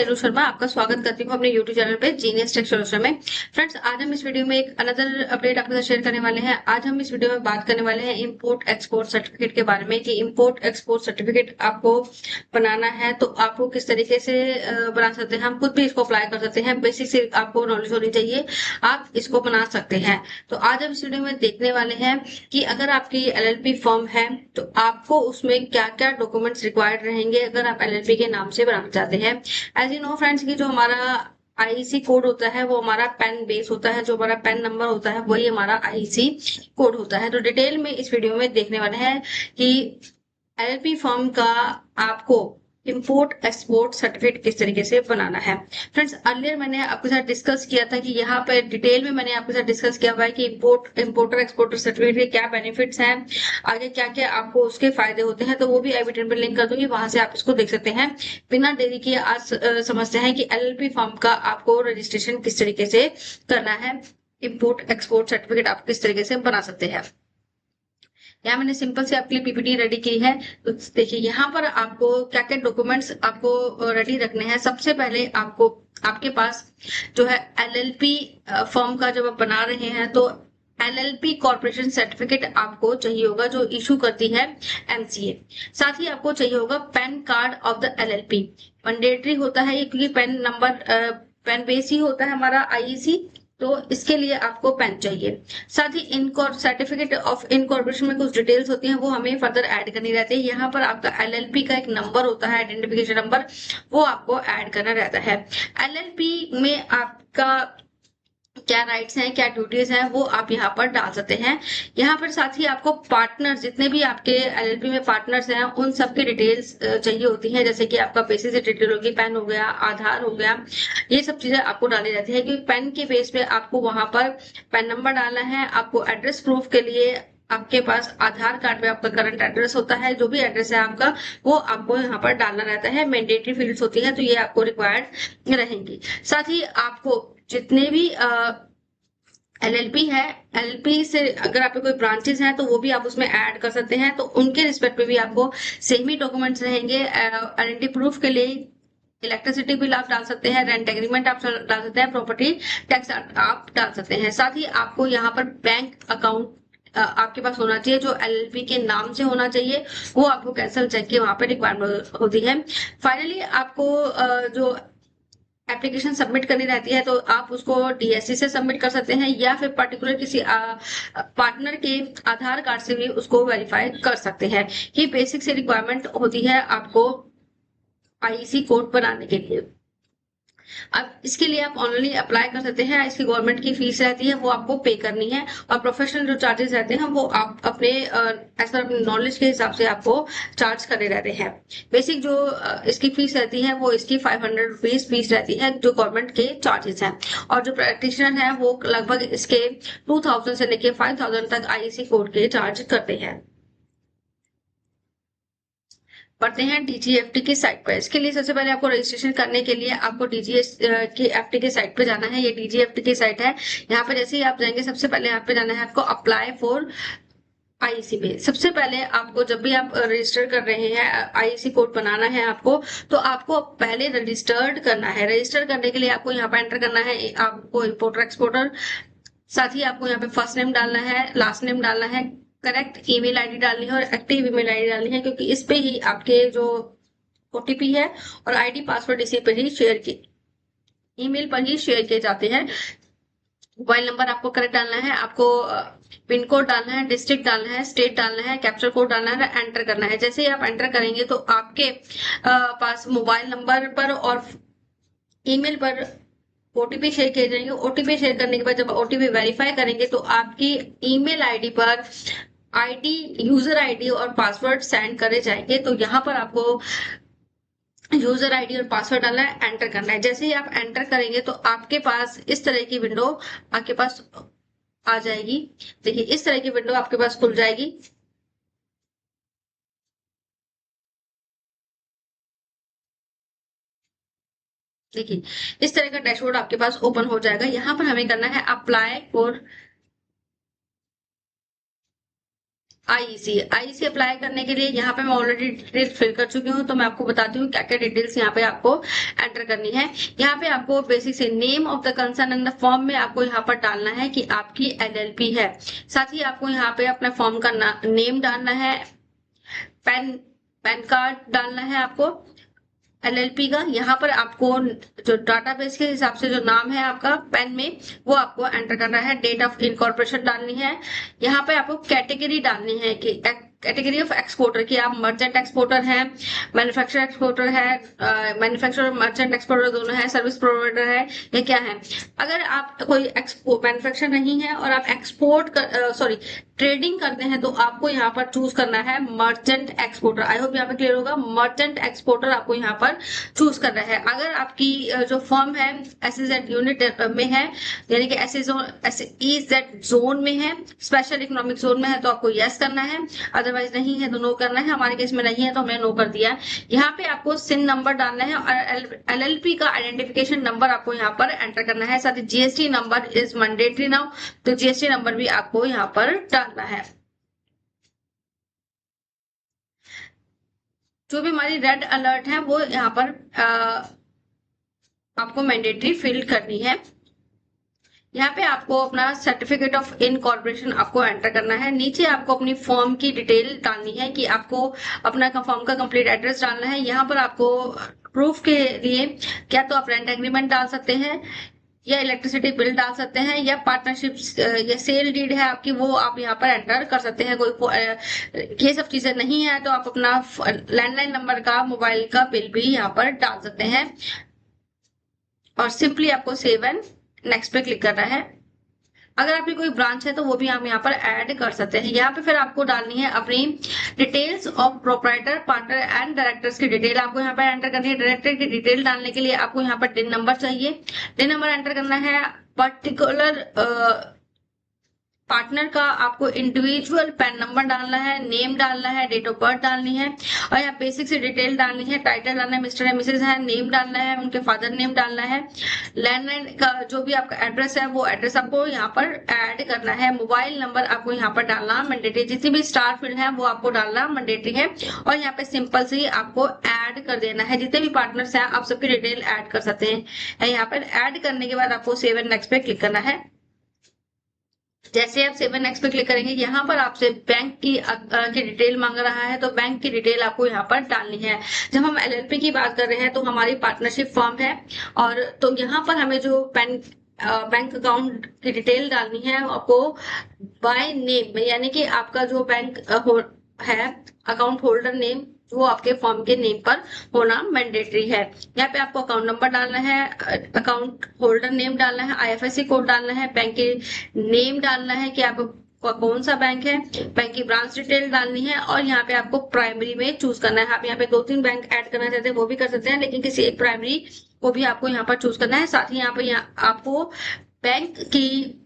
शेरू शर्मा आपका स्वागत करती हूँ अपने YouTube चैनल पे जीनियस टेक सॉल्यूशन में। फ्रेंड्स, आज हम इस वीडियो में एक अनदर अपडेट आपके साथ शेयर करने वाले हैं। आज हम इस वीडियो में बात करने वाले हैं इंपोर्ट एक्सपोर्ट सर्टिफिकेट के बारे में कि इंपोर्ट एक्सपोर्ट सर्टिफिकेट आपको बनाना है तो आपको किस तरीके से बना सकते हैं। हम खुद भी इसको अप्लाई कर सकते हैं। बेसिक से आपको नॉलेज होनी चाहिए, आप इसको बना सकते हैं। तो आज हम इस वीडियो में देखने वाले हैं कि अगर आपकी LLP फर्म है तो आपको उसमें क्या क्या डॉक्यूमेंट्स रिक्वायर्ड रहेंगे अगर आप LLP के नाम से बनाना चाहते हैं। एज यू नो फ्रेंड्स कि जो हमारा आईसी कोड होता है वो हमारा पेन बेस होता है, जो हमारा पेन नंबर होता है वही हमारा आईसी कोड होता है। तो डिटेल में इस वीडियो में देखने वाले हैं कि LLP फर्म का आपको इंपोर्ट एक्सपोर्ट सर्टिफिकेट किस तरीके से बनाना है। फ्रेंड्स, अर्लियर मैंने आपके साथ डिस्कस किया था कि यहाँ पे डिटेल में मैंने आपके साथ डिस्कस किया हुआ है कि इंपोर्टर एक्सपोर्टर सर्टिफिकेट के क्या बेनिफिट्स हैं, आगे क्या क्या आपको उसके फायदे होते हैं। तो वो भी आई बटन पर लिंक कर दूंगी, वहां से आप इसको देख सकते हैं। बिना देरी किए आज समझते हैं कि LLP फर्म का आपको रजिस्ट्रेशन किस तरीके से करना है, इंपोर्ट एक्सपोर्ट सर्टिफिकेट आप किस तरीके से बना सकते हैं। यहाँ मैंने सिंपल से आपके लिए पीपीटी रेडी की है। तो देखिए यहाँ पर आपको क्या क्या डॉक्यूमेंट्स आपको रेडी रखने हैं। सबसे पहले आपको आपके पास जो है LLP फॉर्म का जब आप बना रहे हैं तो LLP कॉर्पोरेशन सर्टिफिकेट आपको चाहिए होगा जो इशू करती है MCA। साथ ही आपको चाहिए होगा pan card of the LLP। Mandatory होता है ये क्योंकि पैन नंबर पैन बेस ही होता है हमारा IEC, तो इसके लिए आपको पेन चाहिए। साथ ही सर्टिफिकेट ऑफ इनकॉर्पोरेशन में कुछ डिटेल्स होती हैं वो हमें फर्दर ऐड करनी रहती है। यहाँ पर आपका LLP का एक नंबर होता है, आइडेंटिफिकेशन नंबर, वो आपको ऐड करना रहता है। LLP में आपका क्या राइट्स हैं, क्या ड्यूटीज हैं, वो आप यहाँ पर डाल सकते हैं। यहाँ पर साथ ही आपको पार्टनर, जितने भी आपके LLP में पार्टनर्स हैं उन सबकी डिटेल्स चाहिए होती हैं, जैसे कि आपका पैसे से डिटेल होगी, पैन हो गया, आधार हो गया, ये सब चीजें आपको डाली रहती है। क्योंकि पेन के बेस पे आपको वहां पर पैन नंबर डालना है। आपको एड्रेस प्रूफ के लिए आपके पास आधार कार्ड में आपका करंट एड्रेस होता है, जो भी एड्रेस है आपका वो आपको यहाँ पर डालना रहता है। मैंडेटरी फील्ड्स होती है तो ये आपको रिक्वायर्ड रहेंगी। साथ ही आपको जितने भी LLP है, LLP से अगर आपके कोई ब्रांचेस हैं तो वो भी आप उसमें ऐड कर सकते हैं, तो उनके रिस्पेक्ट पे भी आपको सेम ही डॉक्यूमेंट्स रहेंगे। आइडेंटिटी प्रूफ के लिए इलेक्ट्रिसिटी बिल आप डाल सकते हैं, रेंट एग्रीमेंट आप डाल सकते हैं, प्रॉपर्टी टैक्स आप डाल सकते हैं। साथ ही आपको यहाँ पर बैंक अकाउंट आपके पास होना चाहिए जो LLP के नाम से होना चाहिए, वो आपको कैंसिल चेक की वहां पर रिक्वायरमेंट होती है। फाइनली आपको जो एप्लीकेशन सबमिट करनी रहती है तो आप उसको DSC से सबमिट कर सकते हैं या फिर पर्टिकुलर किसी पार्टनर के आधार कार्ड से भी उसको वेरीफाई कर सकते हैं। ये बेसिक से रिक्वायरमेंट होती है आपको IEC कोड बनाने के लिए। अब इसके लिए आप ऑनलाइन अप्लाई कर सकते हैं। इसकी गवर्नमेंट की फीस रहती है वो आपको पे करनी है, और प्रोफेशनल जो चार्जेस रहते हैं वो आप अपने एज पर अपने नॉलेज के हिसाब से आपको चार्ज करने रहते हैं। बेसिक जो इसकी फीस रहती है वो इसकी 500 रुपीज फीस रहती है जो गवर्नमेंट के चार्जेस हैं, और जो प्रैक्टिशनर है वो लगभग इसके 2000 से लेके 5000 तक IEC कोड के चार्ज करते हैं। पढ़ते हैं DGFT की साइट पर। इसके लिए सबसे पहले आपको रजिस्ट्रेशन करने के लिए आपको DGFT की साइट पे जाना है। ये DGFT की साइट है। यहाँ पे जैसे ही आप जाएंगे सबसे पहले यहाँ पे जाना है आपको अप्लाई फॉर IEC पे। सबसे पहले आपको जब भी आप रजिस्टर कर रहे हैं, IEC कोड बनाना है आपको, तो आपको पहले रजिस्टर्ड करना है। रजिस्टर करने के लिए आपको यहाँ पे एंटर करना है आपको इंपोर्टर एक्सपोर्टर। साथ ही आपको यहाँ पे फर्स्ट नेम डालना है, लास्ट नेम डालना है, करेक्ट ईमेल आईडी डालनी है और एक्टिव ईमेल आईडी डालनी है, क्योंकि इस पे ही आपके जो OTP है और ID पासवर्ड इसी पर ही शेयर की ईमेल पर ही शेयर किए जाते हैं। मोबाइल नंबर आपको करेक्ट डालना है, आपको पिन कोड डालना है, डिस्ट्रिक्ट डालना है, स्टेट डालना है, कैप्चर कोड डालना है, एंटर करना है। जैसे ही आप एंटर करेंगे तो आपके पास मोबाइल नंबर पर और ईमेल पर OTP शेयर किए जाएंगे। OTP शेयर करने के बाद जब OTP वेरीफाई करेंगे तो आपकी ईमेल आईडी पर यूजर आईडी और पासवर्ड सेंड करे जाएंगे। तो यहाँ पर आपको यूजर आईडी और पासवर्ड डालना है, एंटर करना है। जैसे ही आप एंटर करेंगे तो आपके पास इस तरह की विंडो आपके पास आ जाएगी। देखिए इस तरह की विंडो आपके पास खुल जाएगी। देखिए इस तरह का डैशबोर्ड आपके पास ओपन हो जाएगा। यहाँ पर हमें करना है अप्लाई फॉर आईईसी अप्लाई करने के लिए यहाँ पे मैं ऑलरेडी डिटेल फिल कर चुकी हूँ, तो मैं आपको बताती हूँ क्या क्या डिटेल्स यहाँ पे आपको एंटर करनी है। यहाँ पे आपको बेसिक से name of the concern and the form में आपको यहाँ पर डालना है कि आपकी एलएलपी है। साथ ही आपको यहाँ पे अपने फॉर्म का नेम डालना है, पैन पैन कार्ड डालना है आपको एलएलपी का। यहाँ पर आपको जो डाटाबेस के हिसाब से जो नाम है आपका पैन में, वो आपको एंटर करना है। डेट ऑफ इनकॉर्पोरेशन डालनी है। यहाँ पे आपको कैटेगरी डालनी है कि कैटेगरी ऑफ एक्सपोर्टर की आप मर्चेंट एक्सपोर्टर है, मैन्युफैक्चर एक्सपोर्टर है, मैन्युफैक्चर मर्चेंट एक्सपोर्टर दोनों है, सर्विस प्रोवाइडर है, ये क्या है। अगर आप कोई मैन्युफैक्चर नहीं है और आप एक्सपोर्ट सॉरी ट्रेडिंग करते हैं तो आपको यहाँ पर चूज करना है मर्चेंट एक्सपोर्टर। आई होप यहाँ पे क्लियर होगा। मर्चेंट एक्सपोर्टर आपको यहाँ पर चूज करना है। अगर आपकी जो फर्म है एसईजेड यूनिट में है, यानी कि एसईजेड जोन में है, स्पेशल इकोनॉमिक जोन में है, तो आपको यस करना है, अदरवाइज नहीं है तो नो करना है। हमारे केस में नहीं है तो हमने नो कर दिया। यहाँ पे आपको सिन नंबर डालना है और एलएलपी का आइडेंटिफिकेशन नंबर आपको यहाँ पर एंटर करना है। साथ ही GST number is mandatory now, तो जीएसटी नंबर भी आपको यहाँ पर डालना है। जो भी हमारी रेड अलर्ट है वो यहाँ पर आपको मैंडेटरी फिल करनी है। यहाँ पे आपको अपना सर्टिफिकेट ऑफ इनकॉर्पोरेशन आपको एंटर करना है। नीचे आपको अपनी फॉर्म की डिटेल डालनी है कि आपको अपना फॉर्म का कंप्लीट एड्रेस डालना है। यहाँ पर आपको प्रूफ के लिए क्या तो आप रेंट एग्रीमेंट डाल सकते हैं, या इलेक्ट्रिसिटी बिल डाल सकते हैं, या पार्टनरशिप या सेल डीड है आपकी, वो आप यहाँ पर एंटर कर सकते हैं। ये सब चीजें नहीं है तो आप अपना लैंडलाइन नंबर का, मोबाइल का बिल भी यहाँ पर डाल सकते हैं। और सिंपली आपको सेव एंड नेक्स्ट पे क्लिक करना है। अगर आपकी कोई ब्रांच है तो वो भी हम यहाँ पर ऐड कर सकते हैं। यहाँ पे फिर आपको डालनी है अपनी details of proprietor, partner and directors की डिटेल आपको यहाँ पर एंटर करनी है। डायरेक्टर की डिटेल डालने के लिए आपको यहाँ पर टिन नंबर चाहिए, टिन नंबर एंटर करना है। पर्टिकुलर पार्टनर का आपको इंडिविजुअल पैन नंबर डालना है, नेम डालना है, डेट ऑफ बर्थ डालनी है, और यहाँ बेसिक से डिटेल डालनी है। टाइटल डालना है, मिस्टर है, मिसेज है, नेम डालना है, उनके फादर नेम डालना है। लैंडलाइन का जो भी आपका एड्रेस है वो एड्रेस आपको यहाँ पर ऐड करना है। मोबाइल नंबर आपको यहाँ पर डालना मैंडेटरी, जितनी भी स्टार फील्ड है वो आपको डालना मैंडेटरी है। और यहाँ पे सिंपल से आपको ऐड कर देना है। जितने भी पार्टनर्स हैं आप सबकी डिटेल ऐड कर सकते हैं। यहाँ पर ऐड करने के बाद आपको सेव एंड नेक्स्ट पे क्लिक करना है। जैसे आप 7x पे क्लिक करेंगे, यहाँ पर आपसे बैंक की डिटेल मांग रहा है, तो बैंक की डिटेल आपको यहाँ पर डालनी है। जब हम एलएलपी की बात कर रहे हैं तो हमारी पार्टनरशिप फर्म है, और तो यहाँ पर हमें जो बैंक अकाउंट की डिटेल डालनी है आपको बाय नेम, यानी कि आपका जो बैंक है अकाउंट होल्डर नेम, वो आपके फॉर्म के नेम पर होना मैंडेटरी है। यहाँ पे आपको अकाउंट नंबर डालना है, अकाउंट होल्डर नेम डालना है, आईएफएससी कोड डालना है, बैंक के नेम डालना है कि आप कौन सा बैंक है, बैंक की ब्रांच डिटेल डालनी है, और यहाँ पे आपको प्राइमरी में चूज करना है। आप यहाँ पे 2-3 बैंक ऐड करना चाहते हैं वो भी कर सकते हैं, लेकिन किसी एक प्राइमरी को भी आपको यहाँ पर चूज करना है। साथ ही यहाँ आपको बैंक की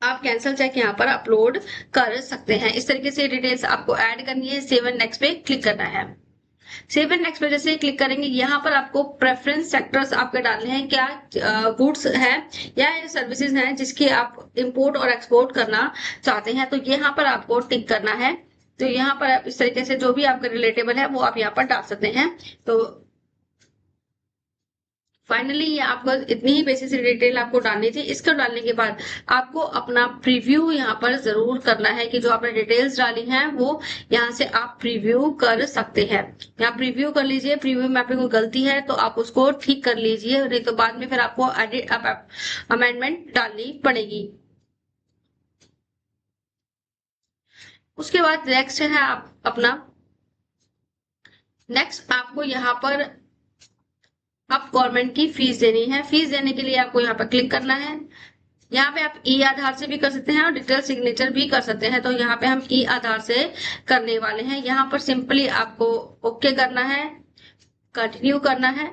आप कैंसिल चेक यहाँ पर अपलोड कर सकते हैं। इस तरीके से डिटेल्स आपको ऐड करनी है। सेव एंड नेक्स्ट पे क्लिक करना है। सेव एंड नेक्स्ट पे जैसे क्लिक करेंगे, यहाँ पर आपको प्रेफरेंस सेक्टर्स आपके डालने हैं। क्या गुड्स है या सर्विसेज हैं जिसकी आप इंपोर्ट और एक्सपोर्ट करना चाहते हैं, तो यहाँ पर आपको टिक करना है। तो यहाँ पर आप इस तरीके से जो भी आपका रिलेटेबल है वो आप यहाँ पर डाल सकते हैं। तो फाइनली आपको इतनी ही बेसिक डिटेल आपको डालनी थी। इसको डालने के बाद आपको अपना प्रीव्यू यहाँ पर जरूर करना है कि जो आपने डिटेल्स डाली हैं वो यहाँ से आप प्रीव्यू कर सकते हैं। यहाँ प्रीव्यू कर लीजिए। प्रीव्यू में आपकी कोई गलती है तो आप उसको ठीक कर लीजिए, नहीं तो बाद में फिर आपको अमेंडमेंट डालनी पड़ेगी। उसके बाद नेक्स्ट है आप अपना नेक्स्ट आपको यहाँ पर आप गवर्नमेंट की फीस देनी है। फीस देने के लिए आपको यहाँ पर क्लिक करना है। यहाँ पे आप ई आधार से भी कर सकते हैं और डिजिटल सिग्नेचर भी कर सकते हैं। तो यहाँ पे हम ई आधार से करने वाले हैं। यहाँ पर सिंपली आपको ओके करना है, कंटिन्यू करना है।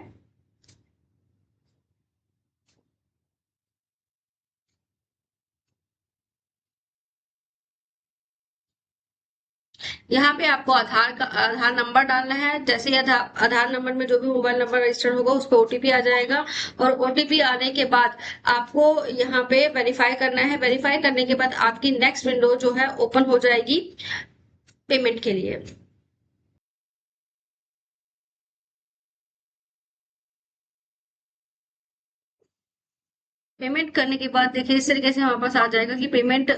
यहाँ पे आपको आधार नंबर डालना है। जैसे ही आधार नंबर में जो भी मोबाइल नंबर रजिस्टर्ड होगा उस पर ओटीपी आ जाएगा, और ओटीपी आने के बाद आपको यहाँ पे वेरीफाई करना है। वेरीफाई करने के बाद आपकी नेक्स्ट विंडो जो है ओपन हो जाएगी पेमेंट के लिए। पेमेंट करने के बाद देखिए इस तरीके से हमारे पास आ जाएगा कि पेमेंट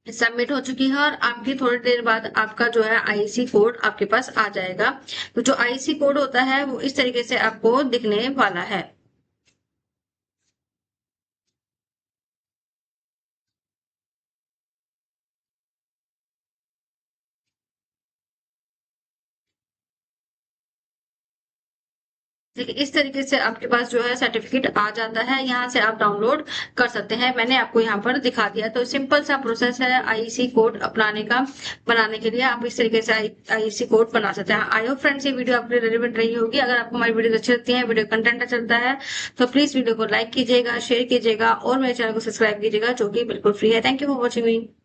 सबमिट हो चुकी है, और आपकी थोड़ी देर बाद आपका जो है आईसी कोड आपके पास आ जाएगा। तो जो आईसी कोड होता है वो इस तरीके से आपको दिखने वाला है। देखिए इस तरीके से आपके पास जो है सर्टिफिकेट आ जाता है, यहाँ से आप डाउनलोड कर सकते हैं। मैंने आपको यहाँ पर दिखा दिया। तो सिंपल सा प्रोसेस है आईसी कोड अपनाने का। बनाने के लिए आप इस तरीके से आईसी कोड बना सकते हैं। आई होप फ्रेंड्स ये वीडियो आपके रिलेवेंट रही होगी। अगर आपको हमारी वीडियो अच्छी लगती है, वीडियो कंटेंट अच्छा लगता है, तो प्लीज वीडियो को लाइक कीजिएगा, शेयर कीजिएगा और मेरे चैनल को सब्सक्राइब कीजिएगा, जो कि बिल्कुल फ्री है। Thank you for watching me.